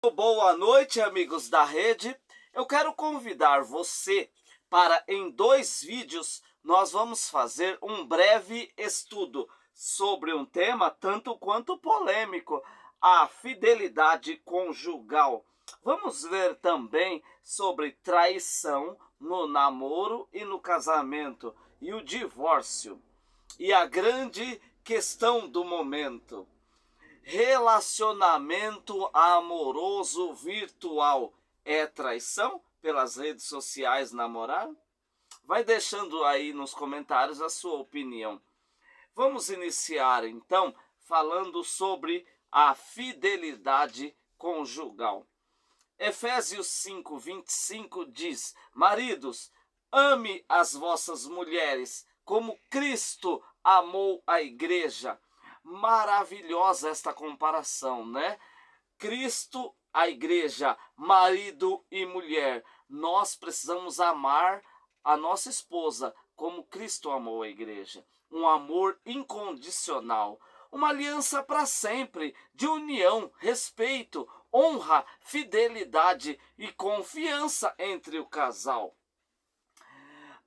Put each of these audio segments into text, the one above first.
Boa noite, amigos da rede. Eu quero convidar você para, em 2 vídeos, nós vamos fazer um breve estudo sobre um tema tanto quanto polêmico, a fidelidade conjugal. Vamos ver também sobre traição no namoro e no casamento e o divórcio. E a grande questão do momento: relacionamento amoroso virtual é traição? Pelas redes sociais namorar? Vai deixando aí nos comentários a sua opinião. Vamos iniciar então falando sobre a fidelidade conjugal. Efésios 5:25 diz: Maridos, ame as vossas mulheres como Cristo amou a igreja. Maravilhosa esta comparação, né? Cristo, a igreja, marido e mulher. Nós precisamos amar a nossa esposa como Cristo amou a igreja. Um amor incondicional, uma aliança para sempre, de união, respeito, honra, fidelidade e confiança entre o casal.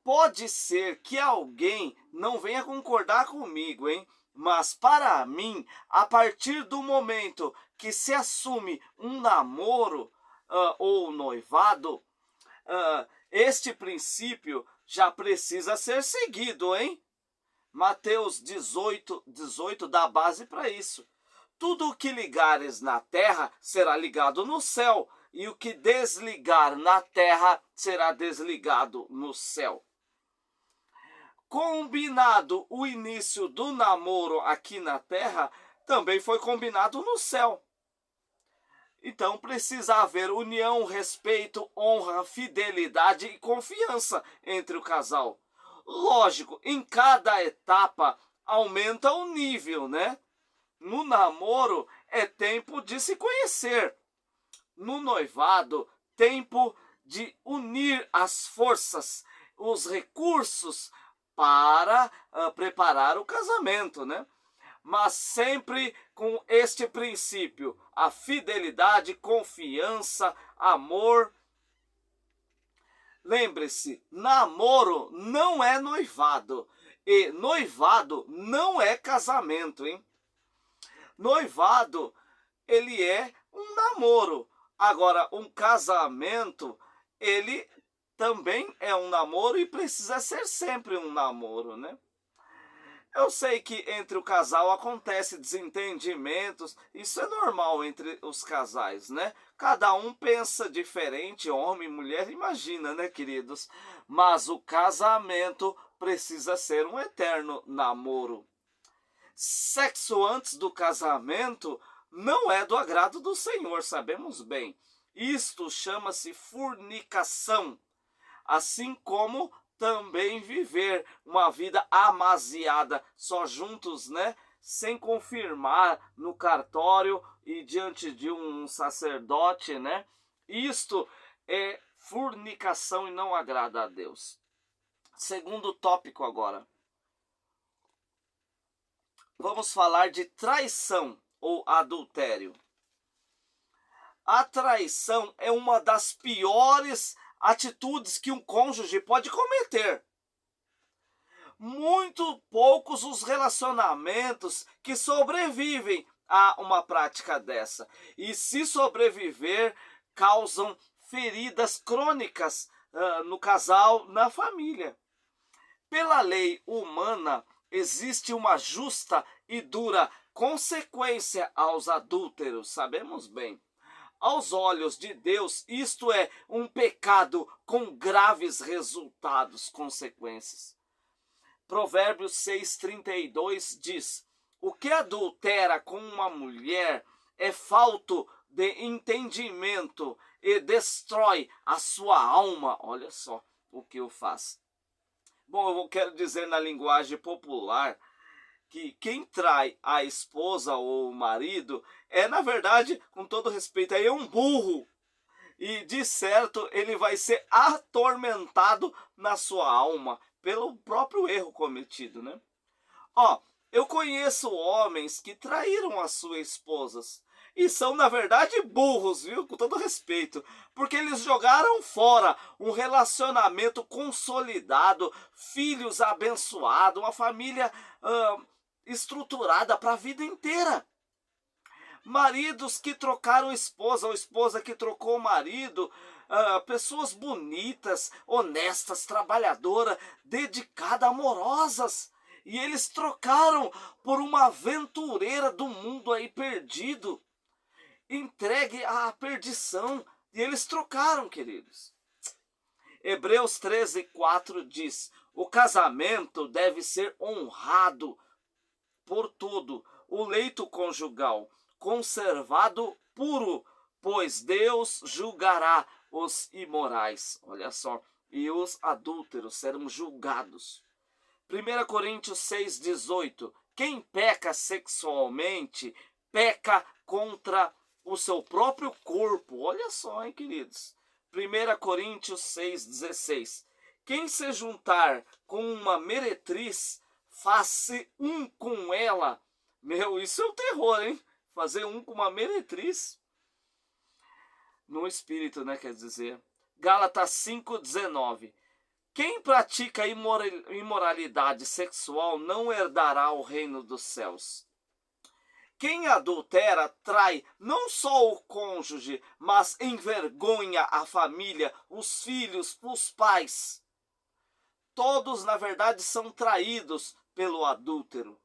Pode ser que alguém não venha concordar comigo, hein? Mas para mim, a partir do momento que se assume um namoro ou noivado, este princípio já precisa ser seguido, hein? Mateus 18 dá base para isso. Tudo o que ligares na terra será ligado no céu, e o que desligar na terra será desligado no céu. Combinado o início do namoro aqui na terra, também foi combinado no céu. Então precisa haver união, respeito, honra, fidelidade e confiança entre o casal. Lógico, em cada etapa aumenta o nível, né? No namoro é tempo de se conhecer. No noivado, tempo de unir as forças, os recursos para preparar o casamento, né? Mas sempre com este princípio: a fidelidade, confiança, amor. Lembre-se, namoro não é noivado e noivado não é casamento, hein? Noivado, ele é um namoro. Agora, um casamento, ele também é um namoro e precisa ser sempre um namoro, né? Eu sei que entre o casal acontece desentendimentos, isso é normal entre os casais, né? Cada um pensa diferente, homem e mulher, imagina, né, queridos? Mas o casamento precisa ser um eterno namoro. Sexo antes do casamento não é do agrado do Senhor, sabemos bem. Isto chama-se fornicação, assim como também viver uma vida amasiada, só juntos, né? Sem confirmar no cartório e diante de um sacerdote, né? Isto é fornicação e não agrada a Deus. Segundo tópico agora. Vamos falar de traição ou adultério. A traição é uma das piores atitudes que um cônjuge pode cometer. Muito poucos os relacionamentos que sobrevivem a uma prática dessa. E se sobreviver, causam feridas crônicas no casal, na família. Pela lei humana, existe uma justa e dura consequência aos adúlteros, sabemos bem. Aos olhos de Deus, isto é um pecado com graves resultados, consequências. Provérbios 6:32 diz: o que adultera com uma mulher é falto de entendimento e destrói a sua alma. Olha só o que o faz. Bom, eu quero dizer na linguagem popular que quem trai a esposa ou o marido é, na verdade, com todo respeito, é um burro. E de certo ele vai ser atormentado na sua alma pelo próprio erro cometido, né? Eu conheço homens que traíram as suas esposas E são, na verdade, burros, viu? Com todo respeito. Porque eles jogaram fora um relacionamento consolidado, filhos abençoados, uma família estruturada para a vida inteira. Maridos que trocaram esposa, ou esposa que trocou o marido, pessoas bonitas, honestas, trabalhadoras, dedicadas, amorosas. E eles trocaram por uma aventureira do mundo aí perdido, entregue à perdição. E eles trocaram, queridos. Hebreus 13:4 diz: o casamento deve ser honrado por tudo, o leito conjugal conservado puro, pois Deus julgará os imorais. Olha só, e os adúlteros serão julgados. 1 Coríntios 6:18. Quem peca sexualmente, peca contra o seu próprio corpo. Olha só, hein, queridos. 1 Coríntios 6:16. Quem se juntar com uma meretriz, faça um com ela. Meu, isso é um terror, hein? Fazer um com uma meretriz. No espírito, né, quer dizer. Gálatas 5:19. Quem pratica imoralidade sexual não herdará o reino dos céus. Quem adultera trai não só o cônjuge, mas envergonha a família, os filhos, os pais. Todos, na verdade, são traídos pelo adúltero.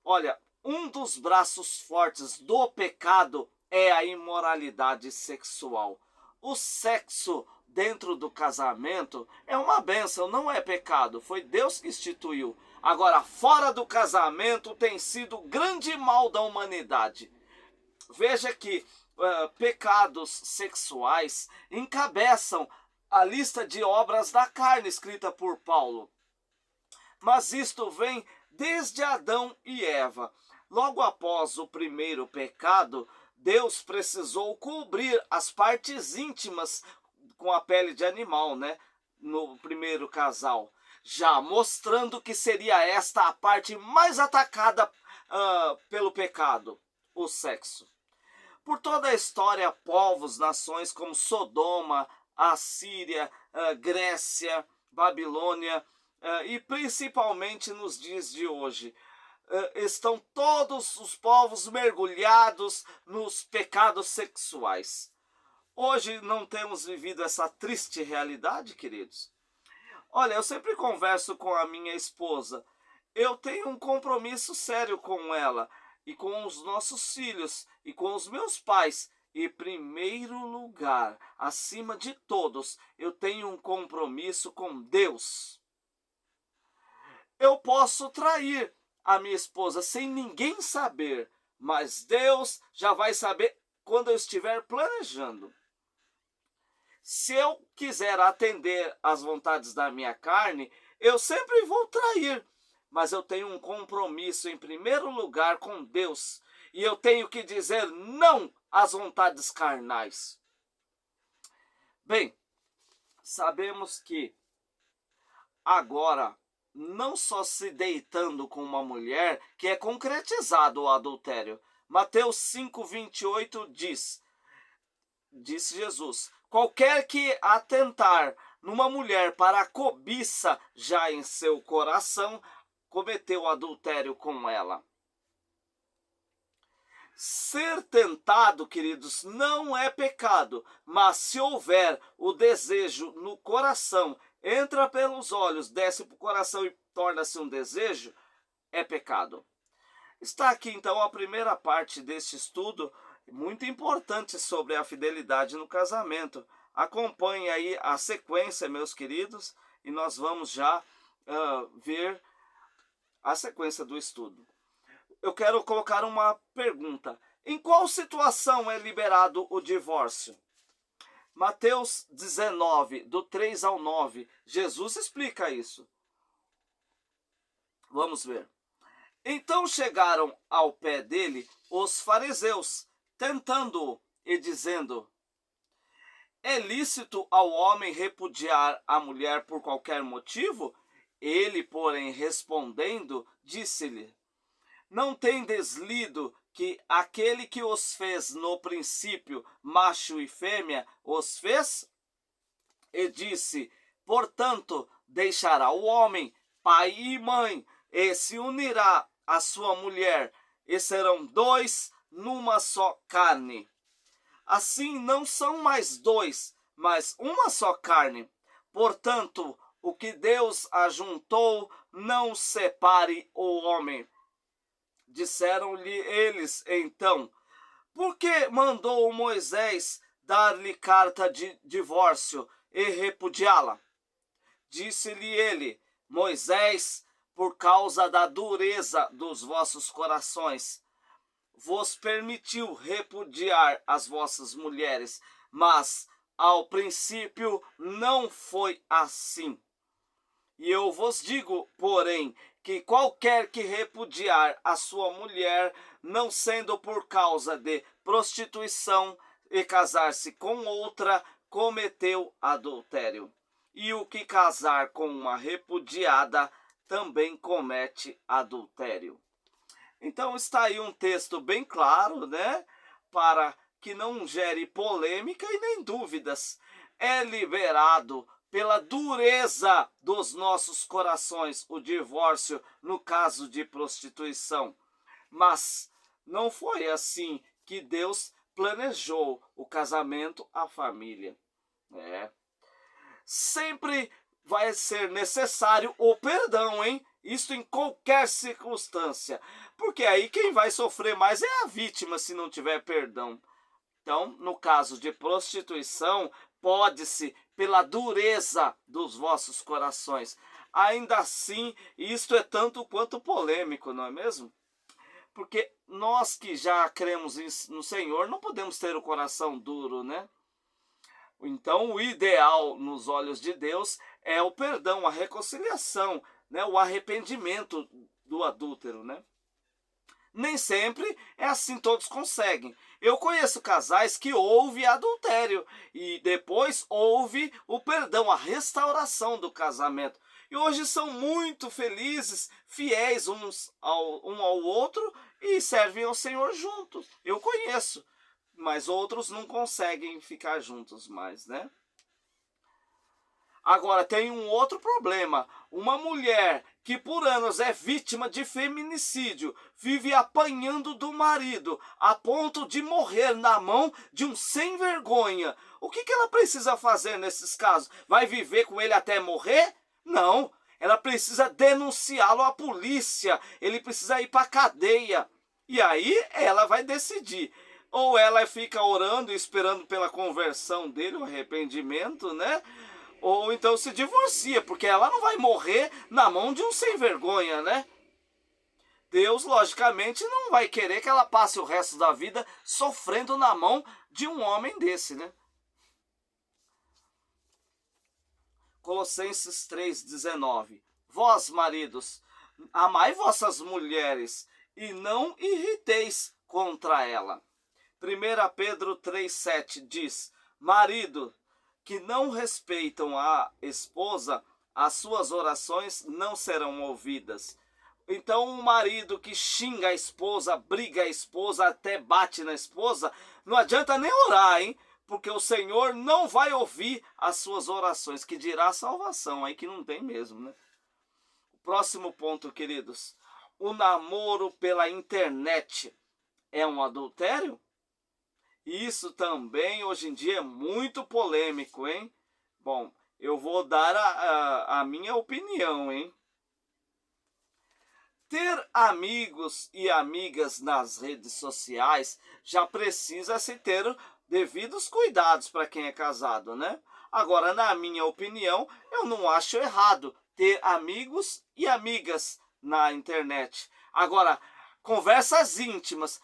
Olha, um dos braços fortes do pecado é a imoralidade sexual. O sexo dentro do casamento é uma bênção, não é pecado. Foi Deus que instituiu. Agora, fora do casamento tem sido o grande mal da humanidade. Veja que pecados sexuais encabeçam a lista de obras da carne escrita por Paulo. Mas isto vem desde Adão e Eva. Logo após o primeiro pecado, Deus precisou cobrir as partes íntimas com a pele de animal, né? No primeiro casal. Já mostrando que seria esta a parte mais atacada pelo pecado, o sexo. Por toda a história, povos, nações como Sodoma, Assíria, Grécia, Babilônia e principalmente nos dias de hoje, estão todos os povos mergulhados nos pecados sexuais. Hoje não temos vivido essa triste realidade, queridos? Olha, eu sempre converso com a minha esposa. Eu tenho um compromisso sério com ela e com os nossos filhos e com os meus pais. Em primeiro lugar, acima de todos, eu tenho um compromisso com Deus. Eu posso trair a minha esposa sem ninguém saber, mas Deus já vai saber quando eu estiver planejando. Se eu quiser atender às vontades da minha carne, eu sempre vou trair, mas eu tenho um compromisso em primeiro lugar com Deus, e eu tenho que dizer não às vontades carnais. Bem, sabemos que agora, não só se deitando com uma mulher, que é concretizado o adultério. Mateus 5:28 disse Jesus: qualquer que atentar numa mulher para a cobiça já em seu coração, cometeu adultério com ela. Ser tentado, queridos, não é pecado, mas se houver o desejo no coração, entra pelos olhos, desce para o coração e torna-se um desejo, é pecado. Está aqui então a primeira parte deste estudo, muito importante, sobre a fidelidade no casamento. Acompanhe aí a sequência, meus queridos, e nós vamos já ver a sequência do estudo. Eu quero colocar uma pergunta. Em qual situação é liberado o divórcio? Mateus 19, do 3 ao 9, Jesus explica isso. Vamos ver. Então chegaram ao pé dele os fariseus, tentando-o e dizendo: é lícito ao homem repudiar a mulher por qualquer motivo? Ele, porém, respondendo, disse-lhe: não tendes lido que aquele que os fez no princípio, macho e fêmea, os fez, e disse: portanto, deixará o homem pai e mãe, e se unirá à sua mulher, e serão dois numa só carne. Assim não são mais dois, mas uma só carne. Portanto, o que Deus ajuntou, não separe o homem. Disseram-lhe eles então: por que mandou Moisés dar-lhe carta de divórcio e repudiá-la? Disse-lhe ele: Moisés, por causa da dureza dos vossos corações, vos permitiu repudiar as vossas mulheres, mas ao princípio não foi assim. E eu vos digo, porém, que qualquer que repudiar a sua mulher, não sendo por causa de prostituição, e casar-se com outra, cometeu adultério. E o que casar com uma repudiada, também comete adultério. Então está aí um texto bem claro, né? Para que não gere polêmica e nem dúvidas. É liberado pela dureza dos nossos corações o divórcio no caso de prostituição. Mas não foi assim que Deus planejou o casamento, a família. Sempre vai ser necessário o perdão, hein? Isso em qualquer circunstância. Porque aí quem vai sofrer mais é a vítima se não tiver perdão. Então, no caso de prostituição, pode-se pela dureza dos vossos corações. Ainda assim, isto é tanto quanto polêmico, não é mesmo? Porque nós que já cremos no Senhor, não podemos ter o coração duro, né? Então, o ideal nos olhos de Deus é o perdão, a reconciliação, né? O arrependimento do adúltero, né? Nem sempre é assim, todos conseguem. Eu conheço casais que houve adultério e depois houve o perdão, a restauração do casamento. E hoje são muito felizes, fiéis um ao outro e servem ao Senhor juntos. Eu conheço, mas outros não conseguem ficar juntos mais, né? Agora, tem um outro problema. Uma mulher que por anos é vítima de feminicídio, vive apanhando do marido, a ponto de morrer na mão de um sem vergonha. O que ela precisa fazer nesses casos? Vai viver com ele até morrer? Não. Ela precisa denunciá-lo à polícia. Ele precisa ir para a cadeia. E aí ela vai decidir. Ou ela fica orando e esperando pela conversão dele, o arrependimento, né? Ou então se divorcia, porque ela não vai morrer na mão de um sem vergonha, né? Deus, logicamente, não vai querer que ela passe o resto da vida sofrendo na mão de um homem desse, né? Colossenses 3,19. Vós, maridos, amai vossas mulheres e não irriteis contra ela. 1 Pedro 3,7 diz: marido que não respeitam a esposa, as suas orações não serão ouvidas. Então, um marido que xinga a esposa, briga a esposa, até bate na esposa, não adianta nem orar, hein? Porque o Senhor não vai ouvir as suas orações, que dirá a salvação, aí que não tem mesmo, né? O próximo ponto, queridos: o namoro pela internet é um adultério? Isso também hoje em dia é muito polêmico, hein? Bom, eu vou dar a minha opinião, hein? Ter amigos e amigas nas redes sociais já precisa se ter devidos cuidados para quem é casado, né? Agora, na minha opinião, eu não acho errado ter amigos e amigas na internet. Agora, conversas íntimas,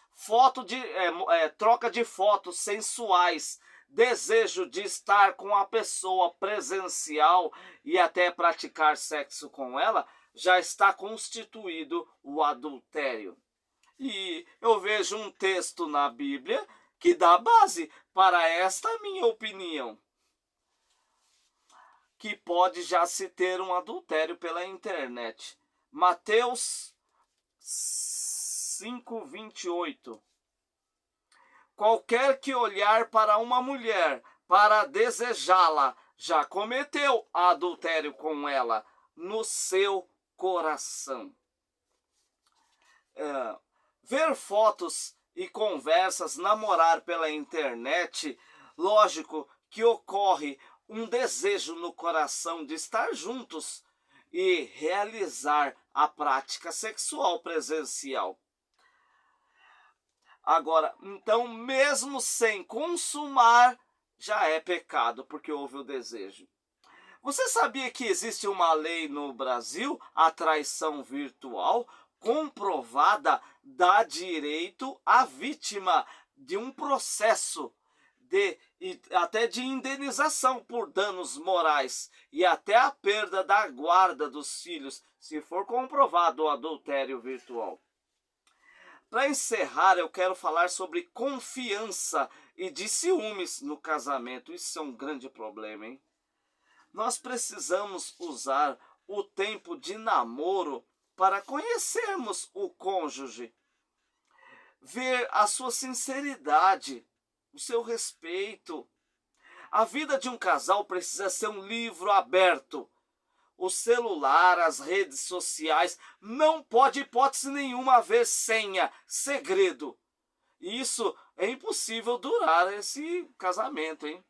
troca de fotos sensuais, desejo de estar com a pessoa presencial e até praticar sexo com ela, já está constituído o adultério. E eu vejo um texto na Bíblia que dá base para esta minha opinião, que pode já se ter um adultério pela internet. Mateus 5, 5:28. Qualquer que olhar para uma mulher para desejá-la, já cometeu adultério com ela no seu coração. Ver fotos e conversas, namorar pela internet, lógico que ocorre um desejo no coração de estar juntos e realizar a prática sexual presencial. Agora, então, mesmo sem consumar, já é pecado, porque houve o desejo. Você sabia que existe uma lei no Brasil, a traição virtual, comprovada, dá direito à vítima de um processo até de indenização por danos morais e até a perda da guarda dos filhos, se for comprovado o adultério virtual. Para encerrar, eu quero falar sobre confiança e de ciúmes no casamento. Isso é um grande problema, hein? Nós precisamos usar o tempo de namoro para conhecermos o cônjuge, ver a sua sinceridade, o seu respeito. A vida de um casal precisa ser um livro aberto. O celular, as redes sociais, não pode, hipótese nenhuma, haver senha, segredo. Isso é impossível durar esse casamento, hein?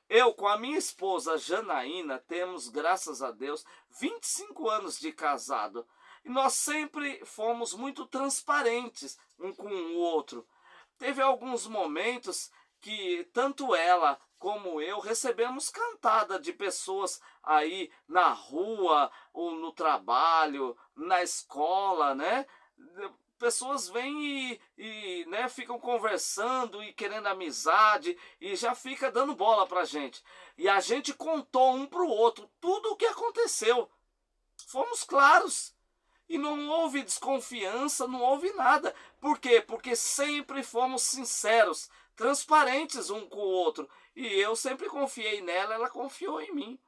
Eu, com a minha esposa Janaína, temos, graças a Deus, 25 anos de casado. E nós sempre fomos muito transparentes um com o outro. Teve alguns momentos que tanto ela como eu recebemos cantada de pessoas aí na rua, ou no trabalho, na escola, né? Pessoas vêm né, ficam conversando e querendo amizade e já fica dando bola pra gente. E a gente contou um pro outro tudo o que aconteceu. Fomos claros. E não houve desconfiança, não houve nada. Por quê? Porque sempre fomos sinceros, transparentes um com o outro. E eu sempre confiei nela, ela confiou em mim.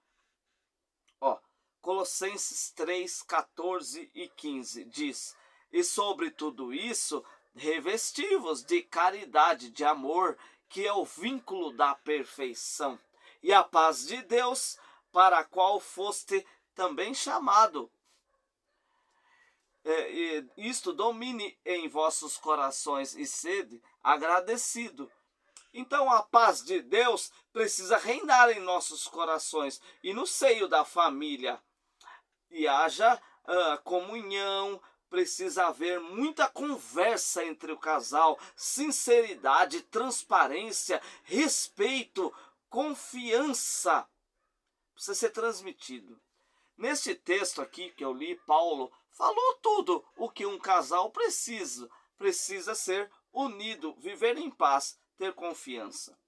Ó, Colossenses 3, 14 e 15 diz: e sobre tudo isso, revesti-vos de caridade, de amor, que é o vínculo da perfeição, e a paz de Deus, para a qual foste também chamado. Isto domine em vossos corações e sede agradecido. Então a paz de Deus precisa reinar em nossos corações e no seio da família. E haja comunhão, precisa haver muita conversa entre o casal, sinceridade, transparência, respeito, confiança. Precisa ser transmitido. Neste texto aqui que eu li, Paulo falou tudo o que um casal precisa. Precisa ser unido, viver em paz, ter confiança.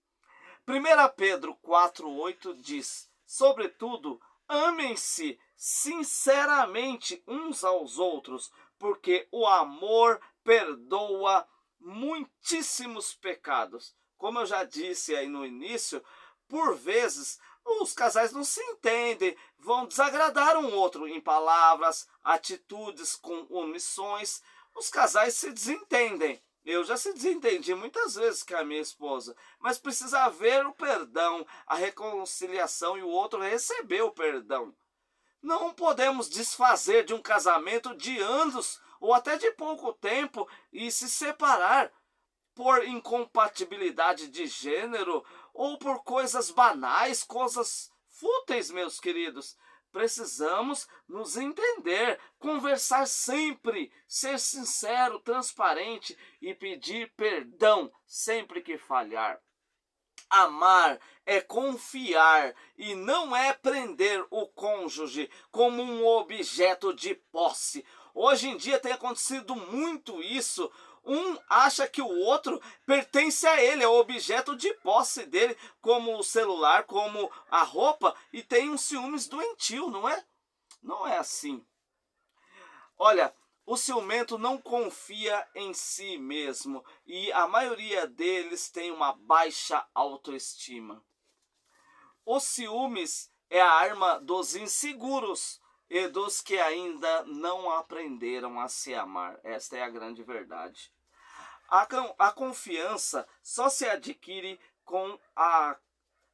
1 Pedro 4,8 diz: sobretudo, amem-se sinceramente uns aos outros, porque o amor perdoa muitíssimos pecados. Como eu já disse aí no início, por vezes os casais não se entendem, vão desagradar um outro em palavras, atitudes, com omissões. Os casais se desentendem. Eu já se desentendi muitas vezes com a minha esposa, mas precisa haver o perdão, a reconciliação e o outro receber o perdão. Não podemos desfazer de um casamento de anos ou até de pouco tempo e se separar por incompatibilidade de gênero ou por coisas banais, coisas fúteis, meus queridos. Precisamos nos entender, conversar sempre, ser sincero, transparente e pedir perdão sempre que falhar. Amar é confiar e não é prender o cônjuge como um objeto de posse. Hoje em dia tem acontecido muito isso. Um acha que o outro pertence a ele, é o objeto de posse dele, como o celular, como a roupa, e tem um ciúmes doentio, não é? Não é assim. Olha, o ciumento não confia em si mesmo e a maioria deles tem uma baixa autoestima. O ciúmes é a arma dos inseguros, e dos que ainda não aprenderam a se amar. Esta é a grande verdade. A confiança só se adquire com a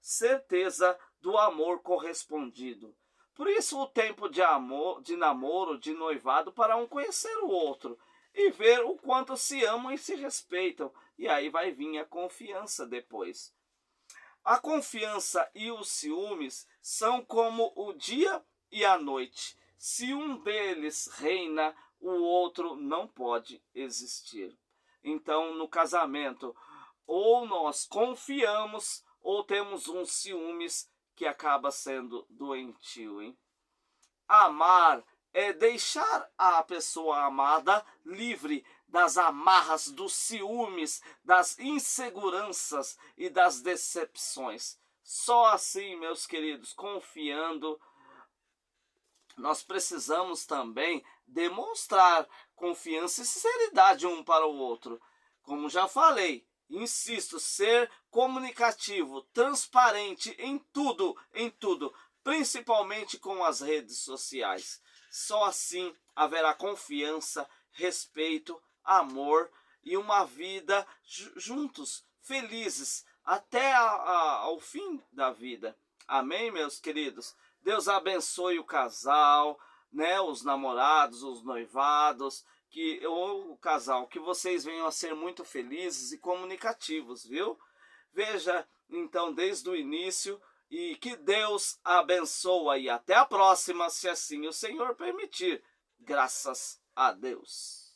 certeza do amor correspondido. Por isso o tempo de amor, de namoro, de noivado, para um conhecer o outro e ver o quanto se amam e se respeitam. E aí vai vir a confiança depois. A confiança e os ciúmes são como o dia e a noite. Se um deles reina, o outro não pode existir. Então, no casamento, ou nós confiamos ou temos um ciúmes que acaba sendo doentio, hein? Amar é deixar a pessoa amada livre das amarras, dos ciúmes, das inseguranças e das decepções. Só assim, meus queridos, confiando, nós precisamos também demonstrar confiança e sinceridade um para o outro. Como já falei, insisto, ser comunicativo, transparente em tudo, principalmente com as redes sociais. Só assim haverá confiança, respeito, amor e uma vida juntos, felizes, até ao fim da vida. Amém, meus queridos? Deus abençoe o casal, né, os namorados, os noivados, ou o casal, que vocês venham a ser muito felizes e comunicativos, viu? Veja, então, desde o início, e que Deus abençoe e até a próxima, se assim o Senhor permitir. Graças a Deus.